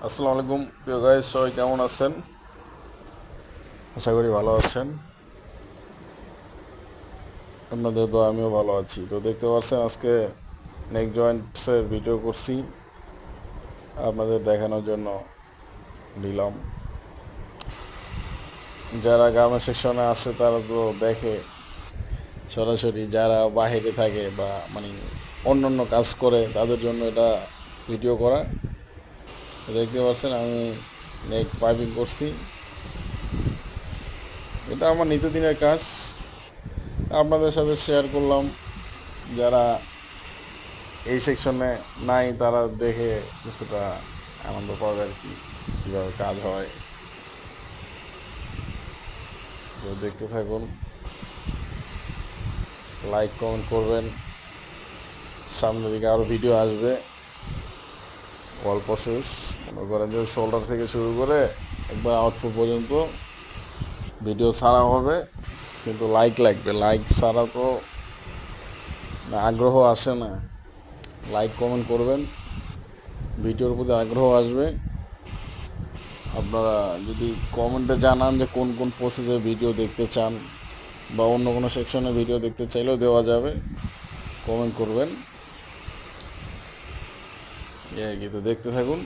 আসসালামু আলাইকুম প্রিয় গাইস, সবাই কেমন আছেন? আশা করি ভালো আছেন। আপনাদের তো আমিও ভালো আছি। তো দেখতে পাচ্ছেন আজকে নেক জয়েন্টসের ভিডিও করছি, আপনাদের দেখানোর জন্য দিলাম। যারা গ্রামের সেকশনে আছে তারা তো দেখে সরাসরি, যারা বাইরে থাকে বা মানে অন্য অন্য কাজ করে তাদের জন্য এটা ভিডিও করা। দেখতে পাচ্ছেন আমি নেক পাইপিং করছি, এটা আমার নিত্যদিনের কাজ, আপনাদের সাথে শেয়ার করলাম। যারা এই সেকশনে নাই তারা দেখে কিছুটা আনন্দ পাবে আর কি, কীভাবে কাজ হয়। তো দেখতে থাকুন, লাইক কমেন্ট করবেন। সামনের দিকে আরও ভিডিও আসবে, অল প্রসেস মনে করেন যে শোল্ডার থেকে শুরু করে একবার আউটপুট পর্যন্ত ভিডিও ছাড়া হবে, কিন্তু লাইক লাগবে। লাইক ছাড়া তো আগ্রহ আসে না। লাইক কমেন্ট করবেন, ভিডিওর প্রতি আগ্রহ আসবে। আপনারা যদি কমেন্টে জানান যে কোন কোন প্রসেসের ভিডিও দেখতে চান বা অন্য কোনো সেকশনে ভিডিও দেখতে চাইলেও দেওয়া যাবে, কমেন্ট করবেন। এই আর কি। তো দেখতে থাকুন।